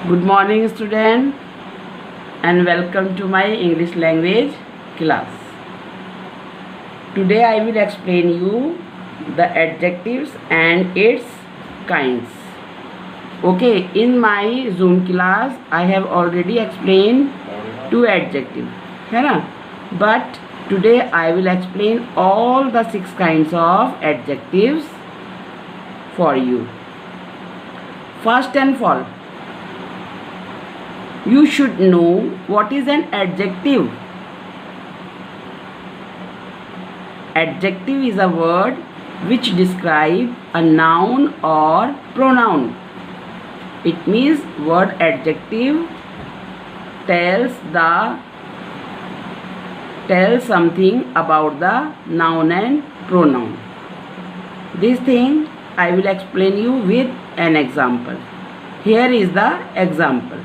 Good morning, student, and welcome to my English language class. Today I will explain you the adjectives and its kinds. Okay, in my Zoom class I have already explained two adjectives, है ना? But today I will explain all the 6 kinds of adjectives for you. First and foremost, you should know what is an adjective. Adjective is a word which describes a noun or pronoun. It means word adjective tells something about the noun and pronoun. This thing I will explain you with an example. Here is the example.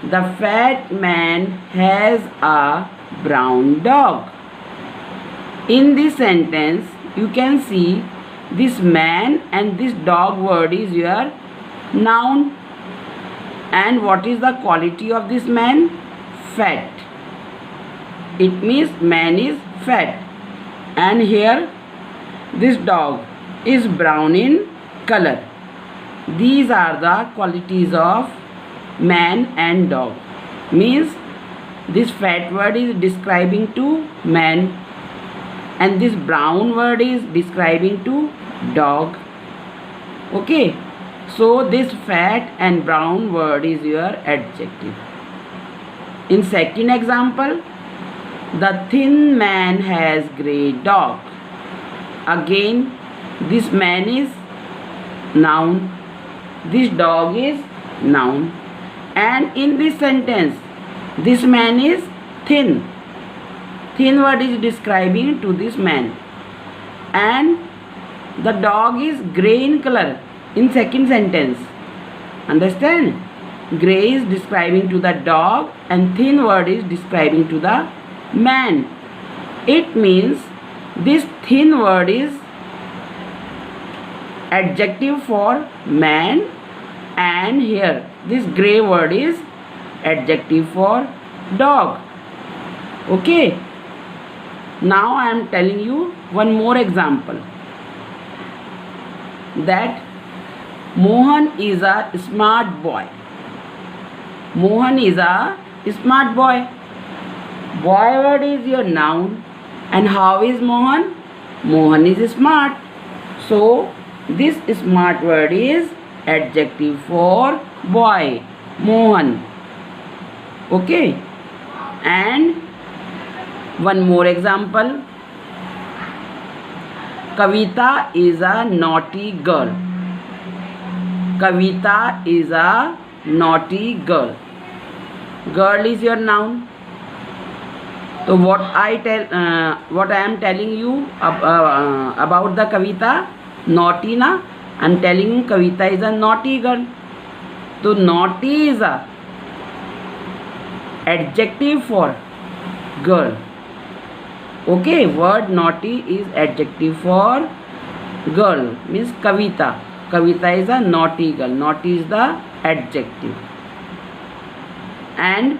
The fat man has a brown dog. In this sentence, you can see this man and this dog word is your noun. And what is the quality of this man? Fat. It means man is fat. And here, this dog is brown in color. These are the qualities of man and dog. Means this fat word is describing to man and this brown word is describing to dog. Okay, so this fat and brown word is your adjective. In second example, the thin man has grey dog. Again, this man is noun, this dog is noun. And in this sentence, this man is thin. Thin word is describing to this man. And the dog is grey in color in second sentence. Understand? Grey is describing to the dog and thin word is describing to the man. It means this thin word is adjective for man, and here this grey word is adjective for dog. Okay, now I am telling you one more example, that Mohan is a smart boy. Mohan is a smart boy. Boy word is your noun. And how is Mohan? Mohan is smart. So this smart word is adjective for boy, Mohan. Okay, and one more example, Kavita is a naughty girl. Kavita is a naughty girl. Girl is your noun. So what I am telling you about the Kavita, naughty na, I am telling you Kavita is a naughty girl. So naughty is a adjective for girl. Okay, word naughty is adjective for girl, means Kavita. Kavita is a naughty girl. Naughty is the adjective. And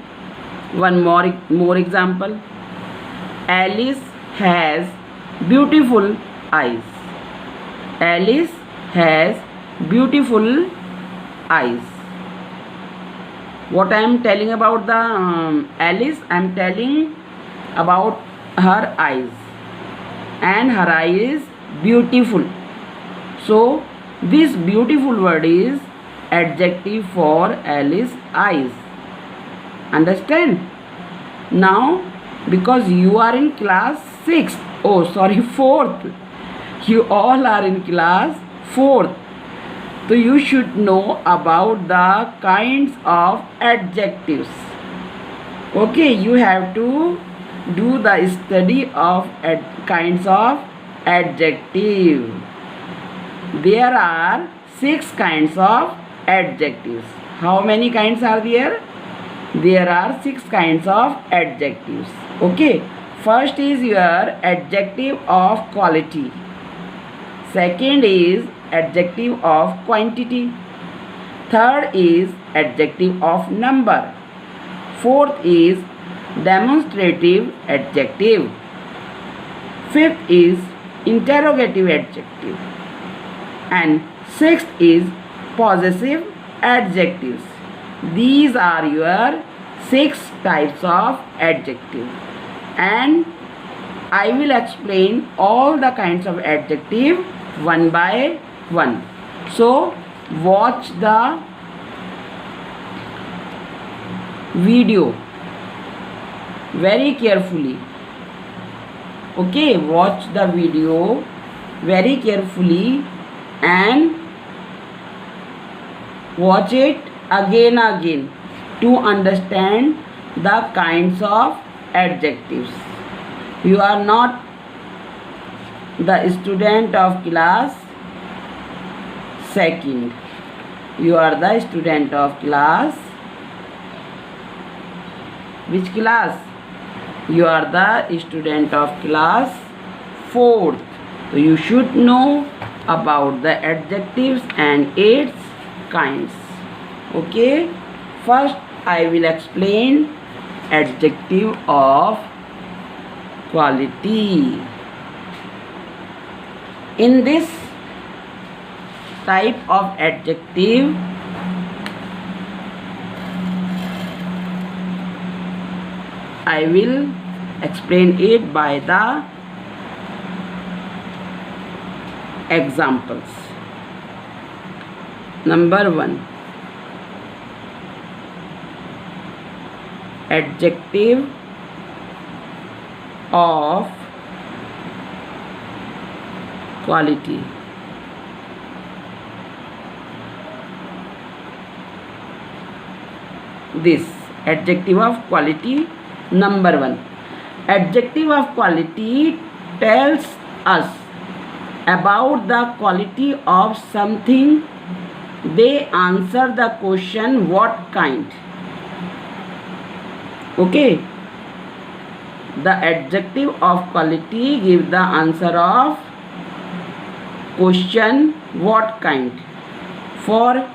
one more example, Alice has beautiful eyes. Alice has beautiful eyes. What I am telling about the Alice, I am telling about her eyes, and her eye is beautiful. So this beautiful word is adjective for Alice eyes. Understand? Now, because you are in class 6th, 4th, you all are in class 4th, so you should know about the kinds of adjectives. Okay, you have to do the study of kinds of adjective. There are 6 kinds of adjectives. How many kinds are there? There are 6 kinds of adjectives. Okay, first is your adjective of quality. Second is adjective of quantity. Third is adjective of number. Fourth is demonstrative adjective. Fifth is interrogative adjective. And sixth is possessive adjectives. These are your 6 types of adjective, and I will explain all the kinds of adjective one by one. So watch the video very carefully. Okay, watch the video very carefully and watch it again to understand the kinds of adjectives. You are not the student of class second. You are the student of class. Which class? You are the student of class 4th. So you should know about the adjectives and its kinds. Okay. First I will explain adjective of quality. In this type of adjective, I will explain it by the examples. Number 1. Adjective of quality. This adjective of quality. Number 1. Adjective of quality tells us about the quality of something. They answer the question what kind. Okay. The adjective of quality gives the answer of question what kind. For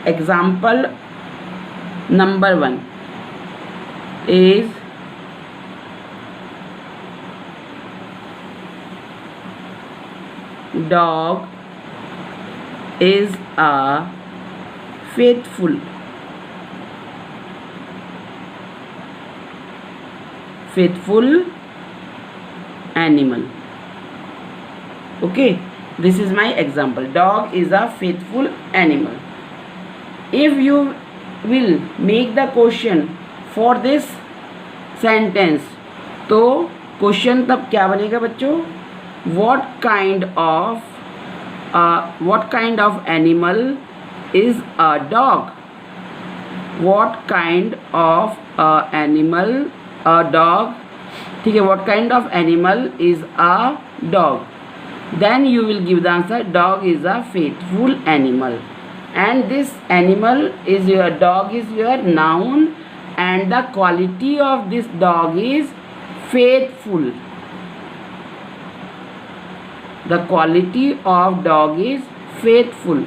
example, number 1 is dog is a faithful animal. Okay, this is my example. Dog is a faithful animal. If you will make the question for this sentence, तो question तब क्या बनेगा बच्चों? What kind of animal is a dog? What kind of animal a dog? ठीक है, what kind of animal is a dog? Then you will give the answer dog is a faithful animal, and this animal is your dog is your noun, and the quality of this dog is faithful. The quality of dog is faithful.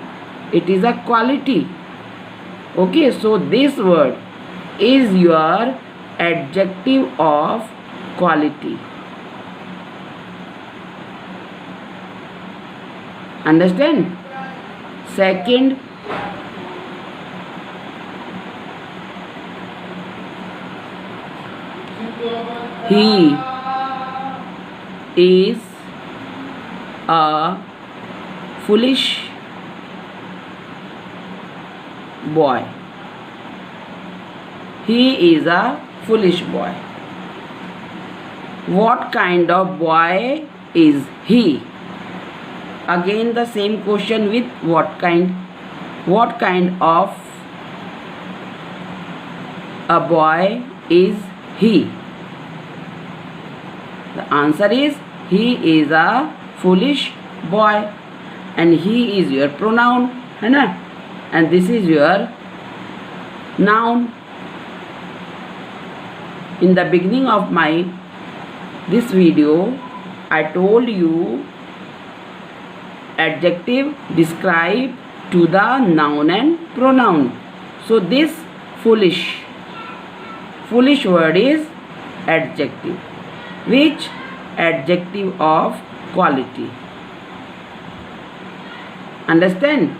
It is a quality. Okay, so this word is your adjective of quality. Understand? Second, he is a foolish boy. He is a foolish boy. What kind of boy is he? Again the same question with what kind. What kind of a boy is he? The answer is he is a foolish boy, and he is your pronoun, है ना? And this is your noun. In the beginning of this video, I told you adjective describe to the noun and pronoun. So this foolish word is adjective. Which? Adjective of quality. Understand?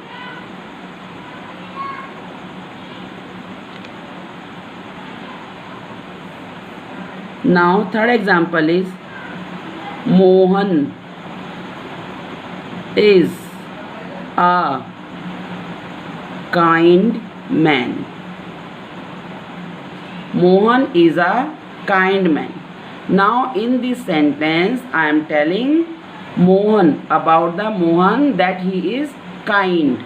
Now third example is Mohan is a kind man. Mohan is a kind man. Now in this sentence I am telling Mohan, about the Mohan, that he is kind.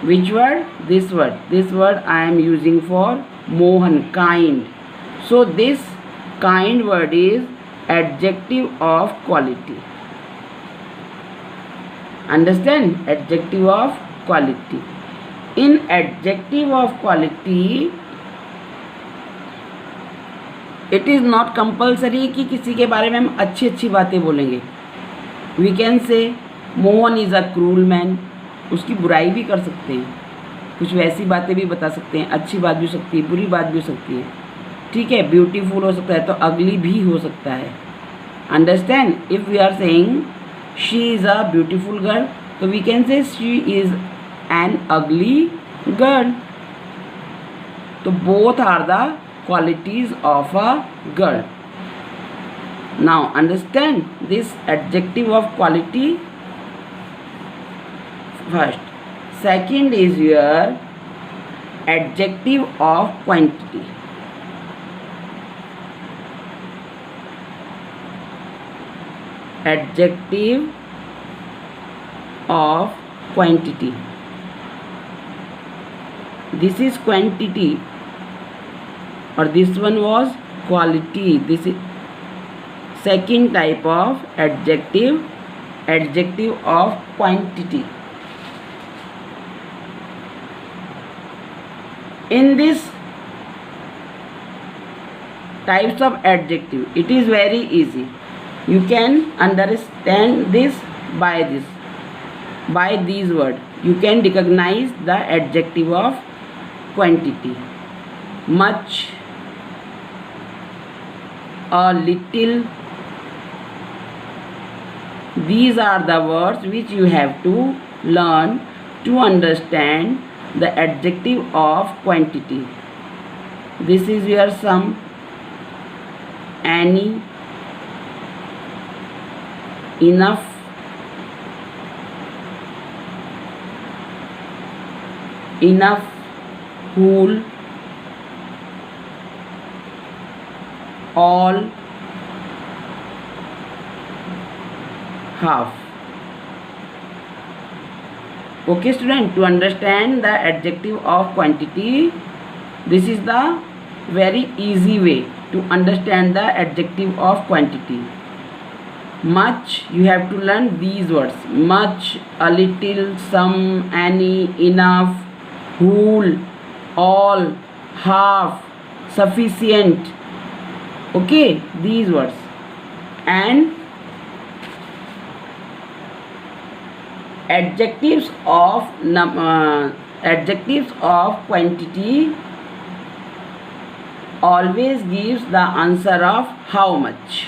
Which word? This word. This word I am using for Mohan, kind. So this kind word is adjective of quality. Understand? Adjective of quality. In adjective of quality, it is not compulsory कि किसी के बारे में हम अच्छी अच्छी बातें बोलेंगे. We can say Mohan is a cruel man. उसकी बुराई भी कर सकते हैं, कुछ वैसी बातें भी बता सकते हैं. अच्छी बात भी हो सकती है, बुरी बात भी हो सकती है. ठीक है. ब्यूटीफुल हो सकता है तो अगली भी हो सकता है. Understand? If we are saying she is a beautiful girl, तो we can say she is an ugly girl. तो both are the qualities of a girl. Now understand this adjective of quality first. Second is your adjective of quantity. Adjective of quantity. This is quantity. Or this one was quality. This is second type of adjective, adjective of quantity. In this types of adjective, it is very easy. You can understand this by these words. You can recognize the adjective of quantity. Much, a little. These are the words which you have to learn to understand the adjective of quantity. This is your some, any, enough, whole, all, half. Okay student, to understand the adjective of quantity, this is the very easy way to understand the adjective of quantity. Much, you have to learn these words: much, a little, some, any, enough, whole, all, half, sufficient. Okay, these words. And adjectives of quantity always gives the answer of how much.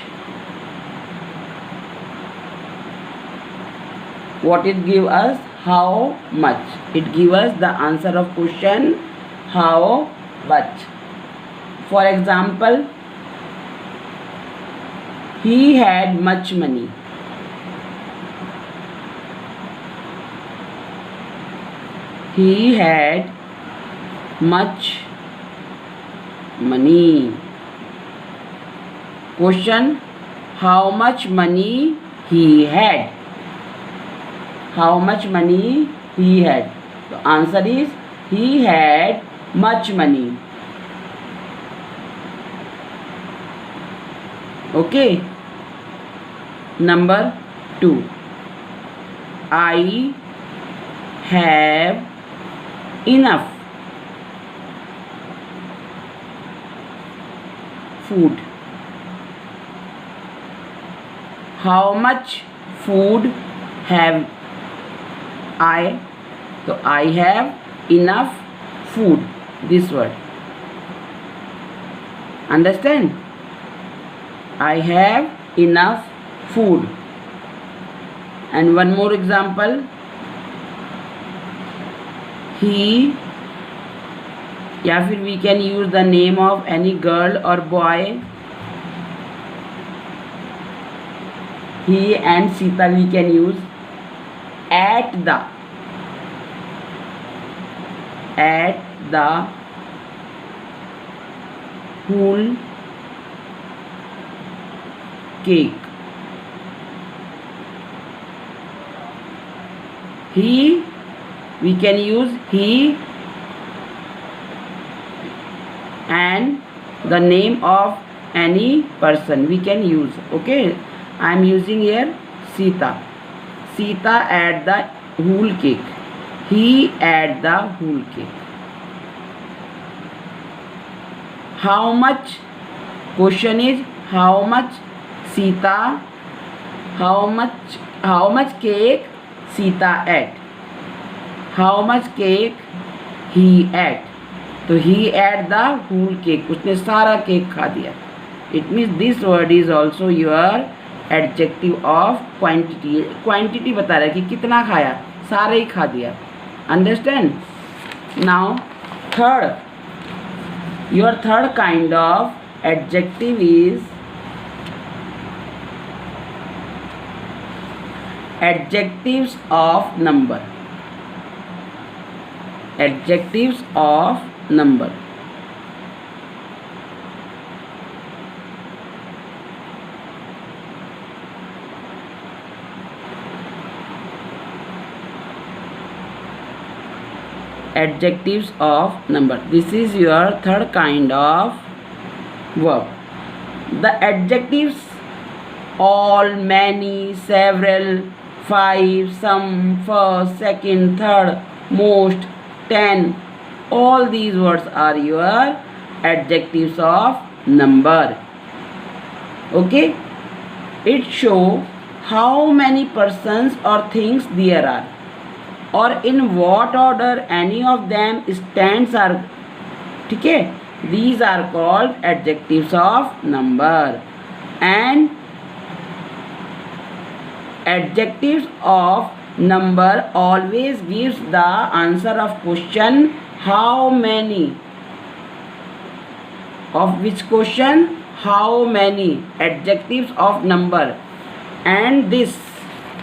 What it give us? How much. It give us the answer of question how much. For example, he had much money. He had much money. Question: how much money he had? How much money he had? The answer is he had much money. Okay. Number 2. I have enough food. How much food have I? तो I have enough food. This word. Understand? I have enough food. And one more example. He, या फिर we can use the name of any girl or boy. He and Sita we can use. At the whole cake. He, we can use he and the name of any person we can use. Okay, I am using here Sita. Sita at the whole cake. He at the whole cake. How much? Question is how much Sita, how much cake Sita ate. How much cake he ate. तो he ate the whole cake. उसने सारा cake खा दिया. It means this word is also your adjective of quantity. Quantity बता रहा है कि कितना खाया, सारा ही खा दिया. Understand? Now third, your third kind of adjective is adjectives of number. Adjectives of number. Adjectives of number. This is your third kind of verb. The adjectives all, many, several, 5, some, first, second, third, most, 10, all these words are your adjectives of number. Okay, it show how many persons or things there are, or in what order any of them stands are. ठीक है, these are called adjectives of number. And adjectives of number always gives the answer of question how many. Of which question? How many. Adjectives of number. And this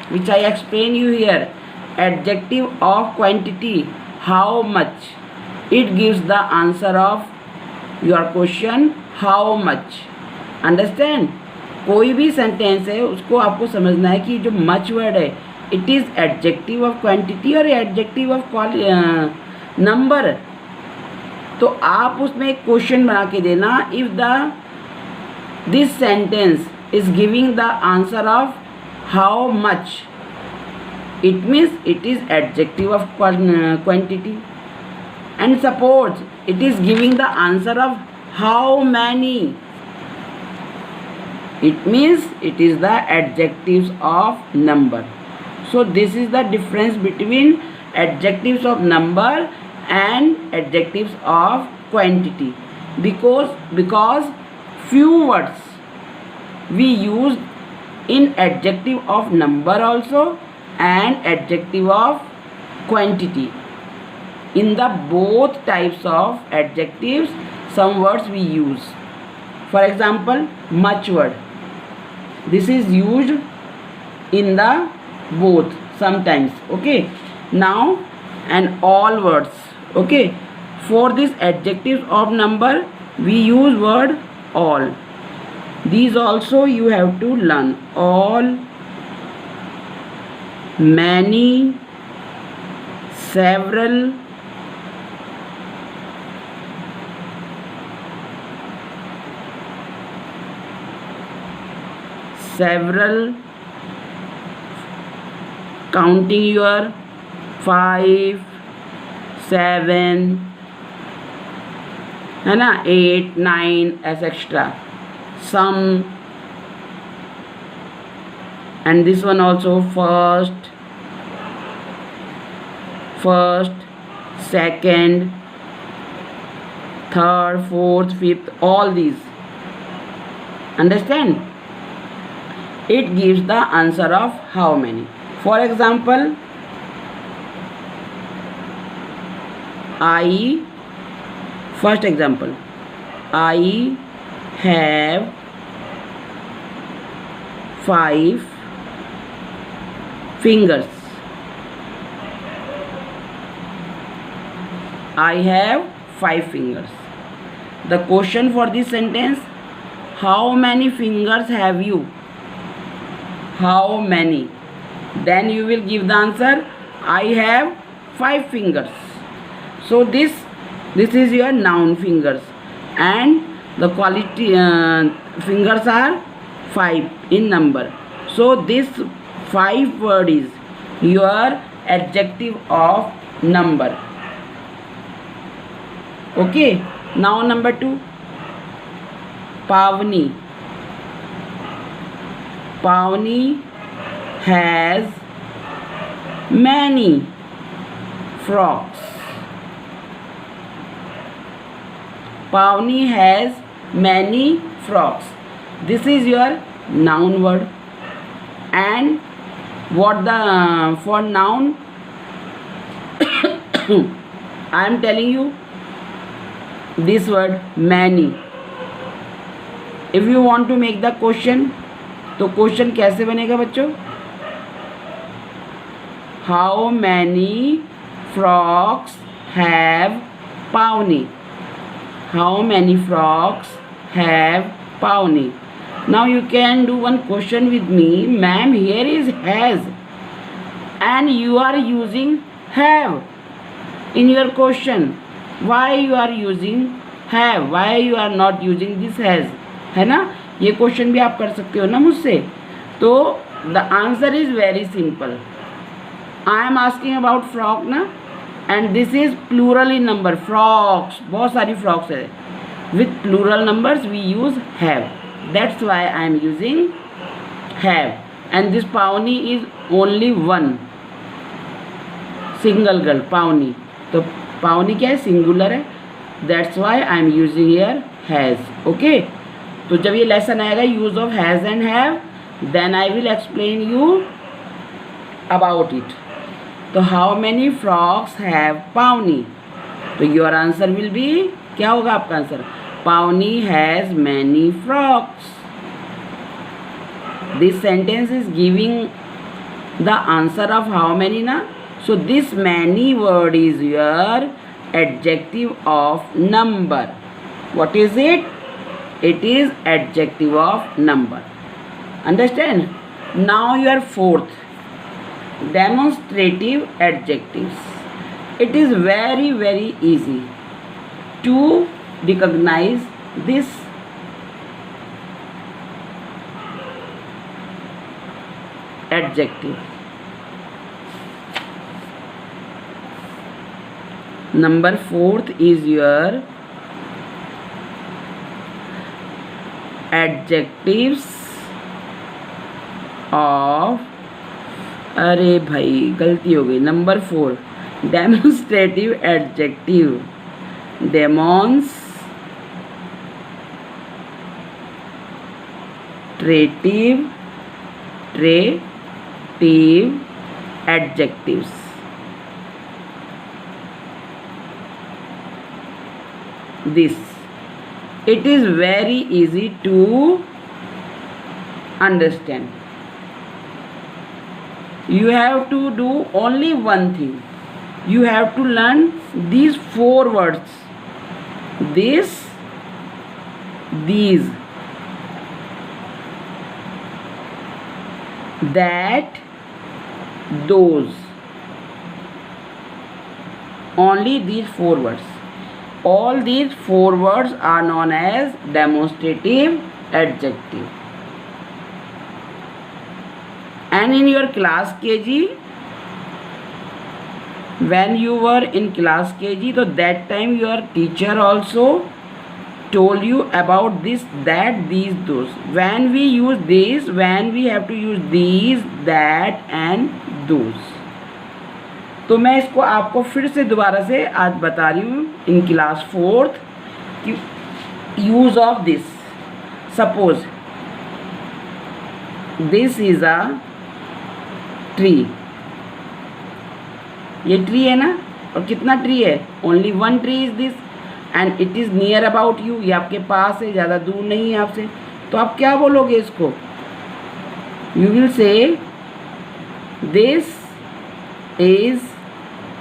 which I explain you here, adjective of quantity, how much, it gives the answer of your question how much. Understand? कोई भी sentence है उसको आपको समझना है कि जो much word है it is adjective of quantity और एडजेक्टिव ऑफ नंबर. तो आप उसमें एक क्वेश्चन बना के देना, if the this sentence is giving the answer of how much, it means it is adjective of quantity. And suppose it is giving the answer of how many, it means it is the adjectives of number. So this is the difference between adjectives of number and adjectives of quantity, because few words we use in adjective of number also and adjective of quantity. In the both types of adjectives some words we use. For example, much word, this is used in the both sometimes. Okay, now and all words. Okay, for this adjectives of number we use word all. These also you have to learn. All, many, several, counting your 5, 7 है ना, 8, 9 etc. Some, and this one also first, first, second, third, fourth, fifth, all these. Understand? It gives the answer of how many. For example, first example, I have 5 fingers. I have 5 fingers. The question for this sentence, how many fingers have you? How many? Then you will give the answer, I have 5 fingers. So this is your noun, fingers, and the quality fingers are 5 in number. So this 5 word is your adjective of number. Okay. Now number 2, Pavni. Pavni has many frocks. Pavni has many frocks. This is your noun word. And what the for noun I am telling you this word many. If you want to make the question, तो question कैसे बनेगा बच्चों? How many frogs have Pavni? How many frogs have Pavni? Now you can do one question with me. Ma'am, here is has, and you are using have in your question. Why you are using have? Why you are not using this has? है ना? ये question भी आप कर सकते हो ना मुझसे. तो the answer is very simple. I am asking about frock ना, and this is plural in number. Frocks, बहुत सारी फ्रॉक्स है. With plural numbers we use have. That's why I am using have. And this Pavani is only one single girl. Pavani, तो पावनी क्या है? Singular है. That's why I am using here has. Okay. तो जब ये लेसन आएगा use of has and have, then I will explain you about it. तो how many frocks have Pavni? तो योर आंसर विल बी, क्या होगा आपका answer? Pavni has many frocks. This sentence is giving the answer of how many ना. So this many word is your adjective of number. What is it? It is adjective of number. Understand? Now your fourth, demonstrative adjectives. It is very very easy to recognize this adjective. Number 4th is your adjectives of, अरे भाई गलती हो गई. Number 4, demonstrative adjective. ट्रेटिव adjectives. This, it is very easy to understand. You have to do only one thing. You have to learn these 4 words. This, these, that, those. Only these 4 words. All these 4 words are known as demonstrative adjective. And in your class KG, when you were in class KG, so that time your teacher also told you about this, that, these, those. When we use this, when we have to use these, that and those. तो मैं इसको आपको फिर से दोबारा से आज बता रही हूँ इन क्लास 4th कि use of this. Suppose this is a tree. ये ट्री है ना, और कितना ट्री है? Only one tree is this and it is near about you. ये आपके पास है, ज़्यादा दूर नहीं है आपसे. तो आप क्या बोलोगे इसको? You will say this is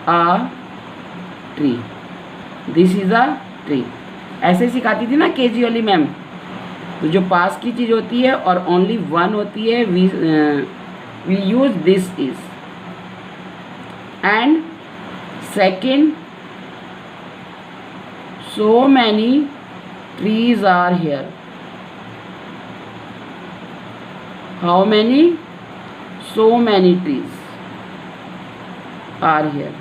a tree. This is a tree. ऐसे सिखाती थी ना केजी वाली मैम. तो जो पास की चीज़ होती है और ओनली वन होती है, we use this is. And second, so many trees are here. How many? So many trees are here.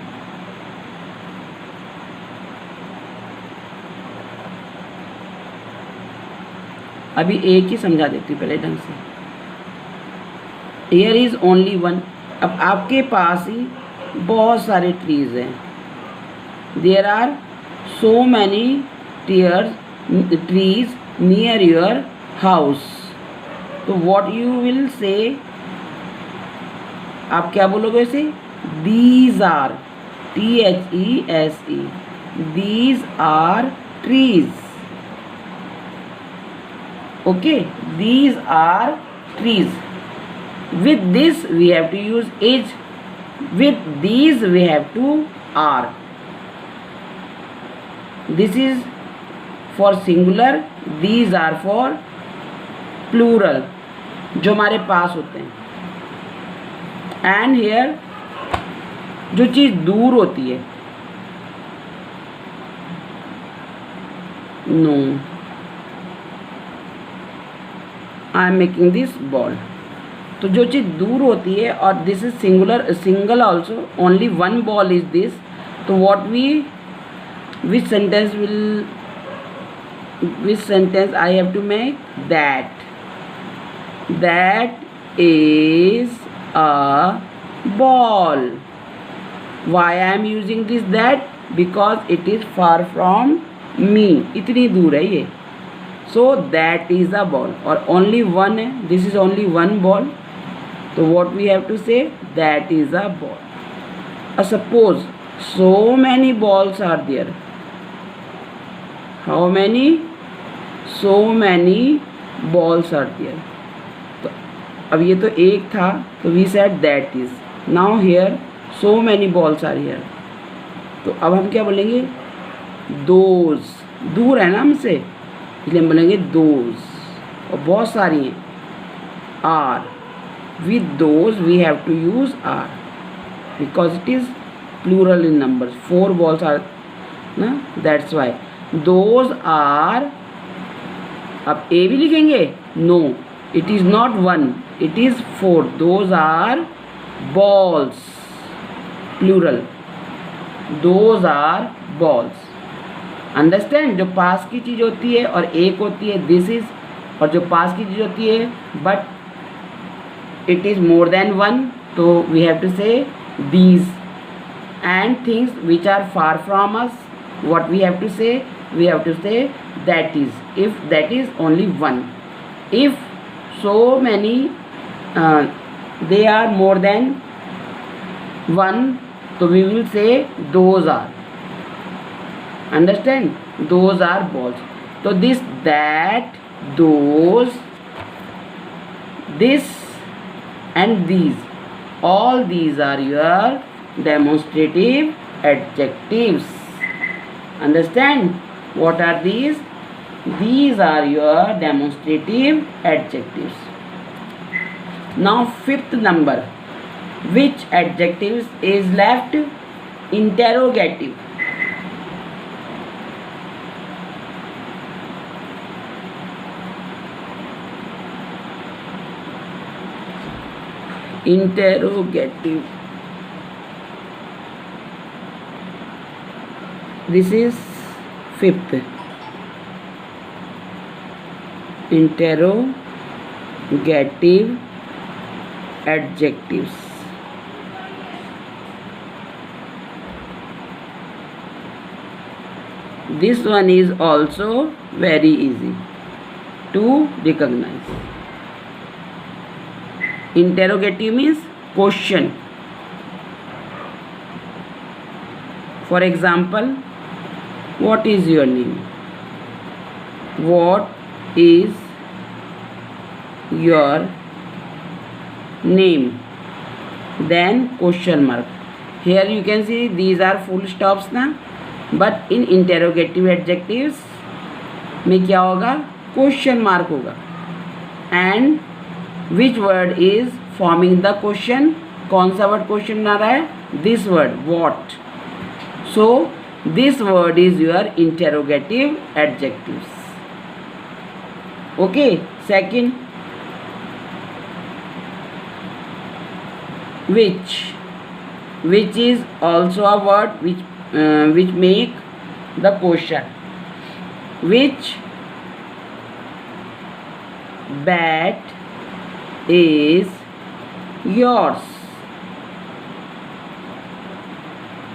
अभी एक ही समझा देती हूँ पहले ढंग से. Here is only one. अब आपके पास ही बहुत सारे ट्रीज हैं. There are so many trees near your house. तो what you will say? आप क्या बोलोगे इसे? These are, THESE. These are trees. Okay, these are trees. With this we have to use is. With these we have to are. This is for singular, these are for plural, जो हमारे पास होते हैं. And hair, जो चीज़ दूर होती है. No, I am making this ball. तो जो चीज़ दूर होती है, और this is singular, single also, only one ball is this. तो what we, which sentence I have to make? That is a ball. Why I am using this that? Because it is far from me. इतनी दूर है ये. So that is a ball. और only one है. This is only one ball. तो what we have to say? That is a ball. Suppose so many balls are there. How many? So many balls are there. तो अब ये तो एक था, तो we said that is. Now here so many balls are here. तो अब हम क्या बोलेंगे? Those. दूर है ना हमसे, इसलिए हम बोलेंगे those. और बहुत सारी हैं. Are. With those we have to use are because it is plural in numbers. 4 balls are ना, that's why. Those are. अब ए भी लिखेंगे? No, it is not 1, it is 4. Those are balls, plural. Those are balls. Understand? जो पास की चीज़ होती है और एक होती है दिस इज, और जो पास की चीज़ होती है but it is more than 1, तो we have to say these. And things which are far from us, what we have to say? We have to say that is. If that is only one. If so many they are more than one, so we will say those are. Understand? Those are balls. So this, that, those, this and these, all these are your demonstrative adjectives. Understand? What are these? These are your demonstrative adjectives. Now 5th number. Which adjectives is left? Interrogative. Interrogative. This is 5th. Interrogative adjectives. This one is also very easy to recognize. Interrogative means question. For example, what is your name? What is your name? Then question mark. Here you can see these are full stops ना, but in interrogative adjectives में क्या होगा? Question mark होगा. And which word is forming the question? कौन सा word question बना रहा है? This word, what. So this word is your interrogative adjectives. Okay. Second, which is also a word which make the question. Which bat is yours?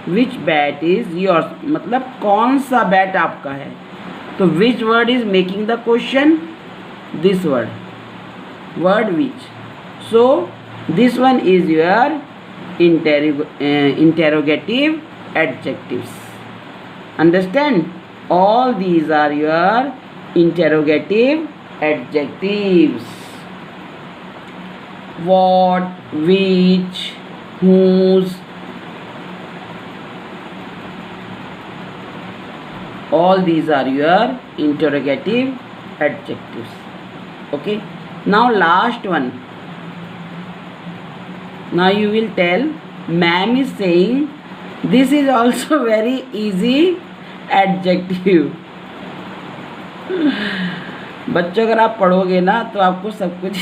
Which bat is yours मतलब कौन सा bat आपका है. तो which word is making the question? This word which. So this one is your interrogative adjectives. Understand? All these are your interrogative adjectives. What, which, whose, all these are your interrogative adjectives. Okay. Now last one. Now you will tell, ma'am is saying this is also very easy adjective. बच्चों अगर आप पढ़ोगे ना तो आपको सब कुछ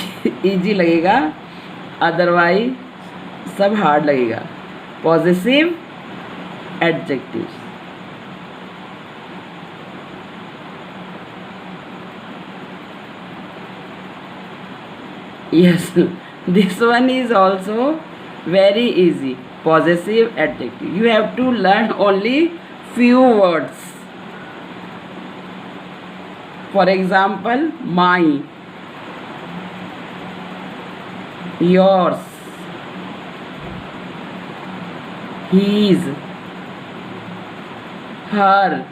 easy लगेगा, अदरवाइज सब हार्ड लगेगा. Positive adjectives. Yes, this one is also very easy. Possessive adjective. You have to learn only few words. For example, my, yours, his, her,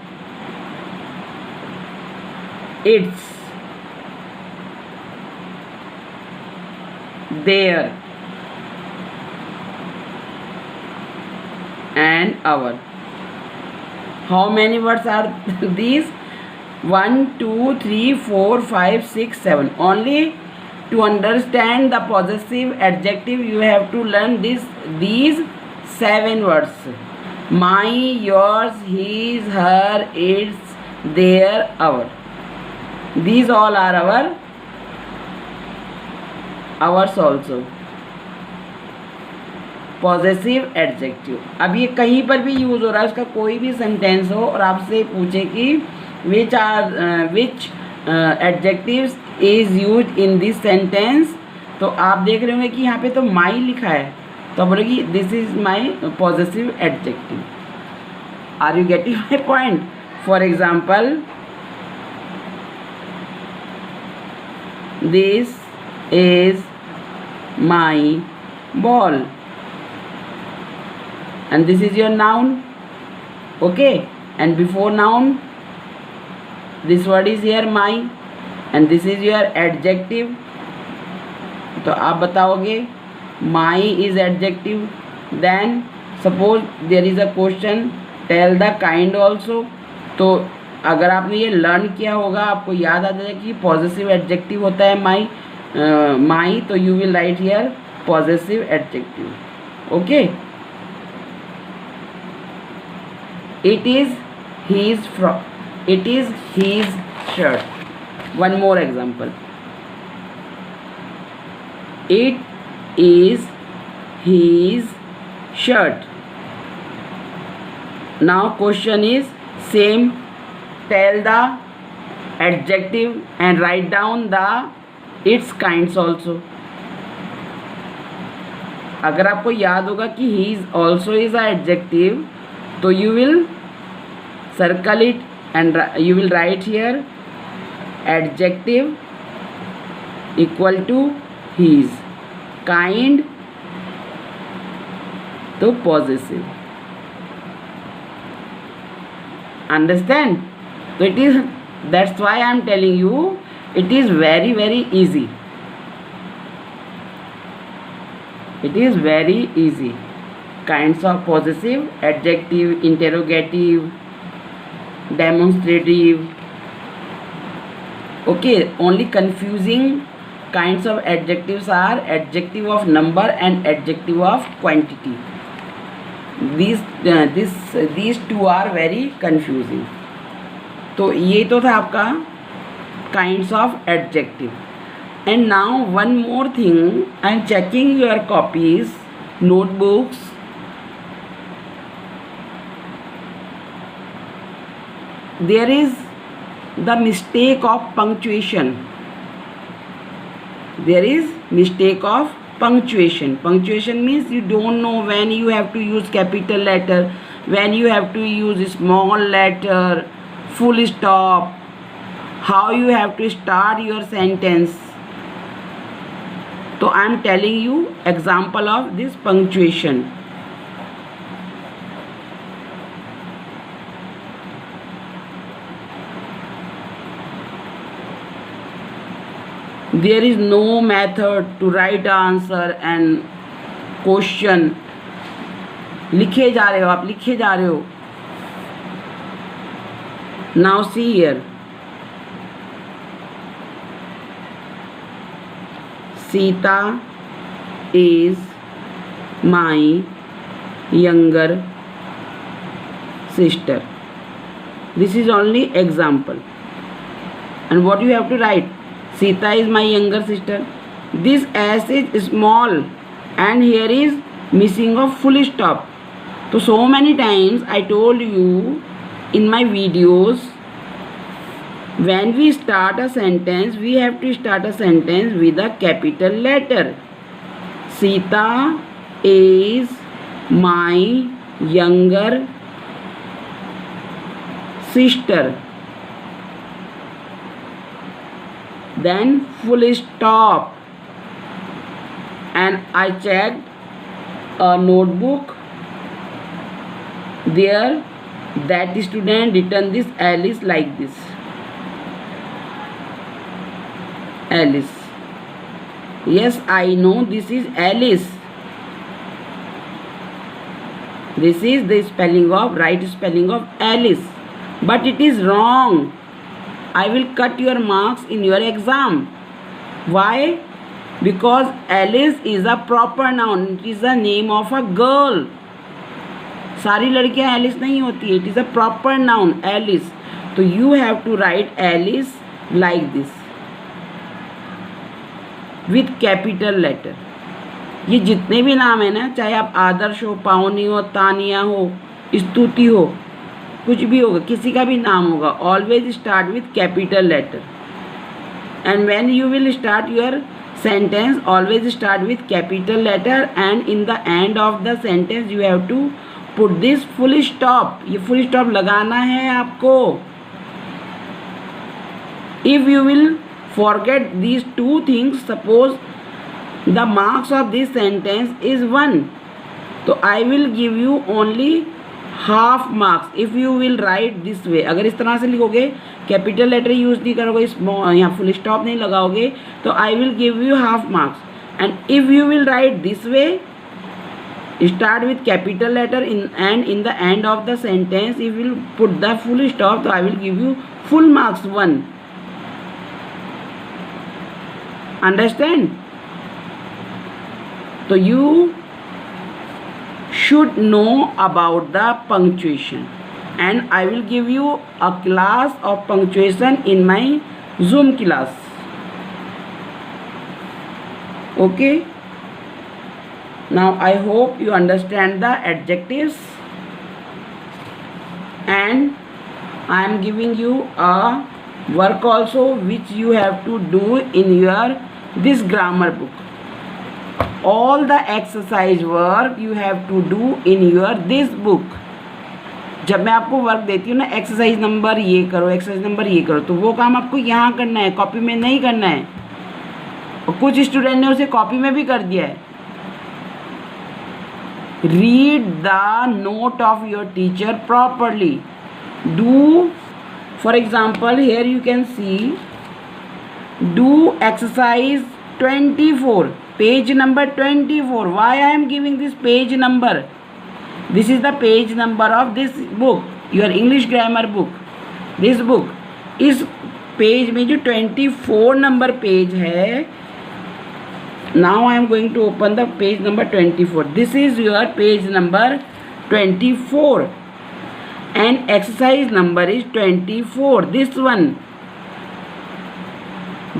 its, their, and our. How many words are these? 1, 2, 3, 4, 5, 6, 7. Only to understand the possessive adjective you have to learn these 7 words. My, yours, his, her, its, their, our. These all are ours also. Possessive adjective. अब ये कहीं पर भी use हो रहा है, उसका कोई भी सेंटेंस हो और आपसे पूछे कि which adjectives is use in this sentence, तो आप देख रहे होंगे कि यहाँ पे तो माई लिखा है, तो आप बोलोगे this is my possessive adjective. Are you getting my point? For example, this is my ball, and this is your noun. Okay, and before noun this word is here my, and this is your adjective. तो आप बताओगे my is adjective. Then suppose there is a question, tell the kind also. तो अगर आपने ये learn किया होगा, आपको याद आ जाएगा कि पॉजेसिव एडजेक्टिव होता है माई, तो you will right here possessive adjective. Okay. It is his shirt. One more example. It is his shirt. Now question is same. Tell the adjective and write down the its kinds also. अगर आपको याद होगा कि he is also is a adjective, तो you will circle it and you will write here adjective equal to his, kind तो possessive. Understand? So it is, that's why I am telling you it is very very easy. It is very easy. Kinds of possessive, adjective, interrogative, demonstrative. Okay, only confusing kinds of adjectives are adjective of number and adjective of quantity. These two are very confusing. तो ये तो था आपका kinds of adjective. And now one more thing, I am checking your copies, notebooks. There is the mistake of punctuation. There is mistake of punctuation. Punctuation means you don't know when you have to use capital letter, when you have to use small letter, full stop, how you have to start your sentence. So I am telling you example of this punctuation. There is no method to write answer and question. लिखे जा रहे हो आप, लिखे जा रहे हो. Now see here. Sita is my younger sister. This is only example. And what you have to write? Sita is my younger sister. This S is small and here is missing of full stop. So many times I told you in my videos, when we start a sentence, we have to start a sentence with a capital letter. Sita is my younger sister. Then full stop. And I checked a notebook. There that student written this Alice like this. Alice. Yes, I know this is Alice. This is the spelling of, right spelling of Alice. But it is wrong. I will cut your marks in your exam. Why? Because Alice is a proper noun. It is the name of a girl. सारी लड़कियां Alice नहीं होती. It is a proper noun, Alice. तो you have to write Alice like this with capital letter. ये जितने भी नाम है ना, चाहे आप आदर्श हो, पावनी हो, तानिया हो, स्तुति हो, कुछ भी होगा, किसी का भी नाम होगा, always start with capital letter. And when you will start your sentence, always start with capital letter and in the end of the sentence you have to put this full stop. ये full stop लगाना है आपको. If you will forget these two things, suppose the marks of this sentence is 1, तो I will give you only half marks if you will write this वे. अगर इस तरह से लिखोगे, कैपिटल लेटर यूज नहीं करोगे, यहाँ फुल स्टॉप नहीं लगाओगे, तो I will give you half marks. And if you will write this way, start with capital letter in the end of the sentence if will put the full stop, तो I will give you full marks 1. Understand? तो you should know about the punctuation, and I will give you a class of punctuation in my Zoom class. Okay, now I hope you understand the adjectives, and I am giving you a work also which you have to do in your this grammar book. All the exercise work you have to do in your this book. जब मैं आपको work देती हूँ ना, exercise number ये करो, exercise number ये करो, तो वो काम आपको यहाँ करना है, कॉपी में नहीं करना है। और कुछ स्टूडेंट ने उसे कॉपी में भी कर दिया है। Read the note of your teacher properly. Do, for example here you can see, do exercise 24, page number 24. Why I am giving this page number? This is the page number of this book, your English grammar book. This book, इस page में जो 24 number page है, now I am going to open the page number 24. This is your page number 24 and exercise number is 24. This one,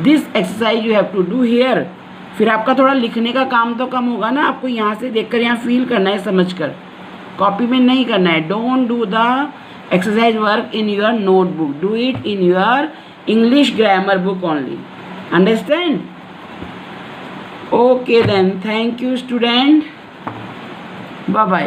this exercise you have to do here. फिर आपका थोड़ा लिखने का काम तो कम होगा ना, आपको यहाँ से देखकर यहाँ फील करना है, समझकर, कॉपी में नहीं करना है। Don't do the exercise work in your notebook, do it in your English grammar book only. Understand? Okay then, thank you student, bye bye.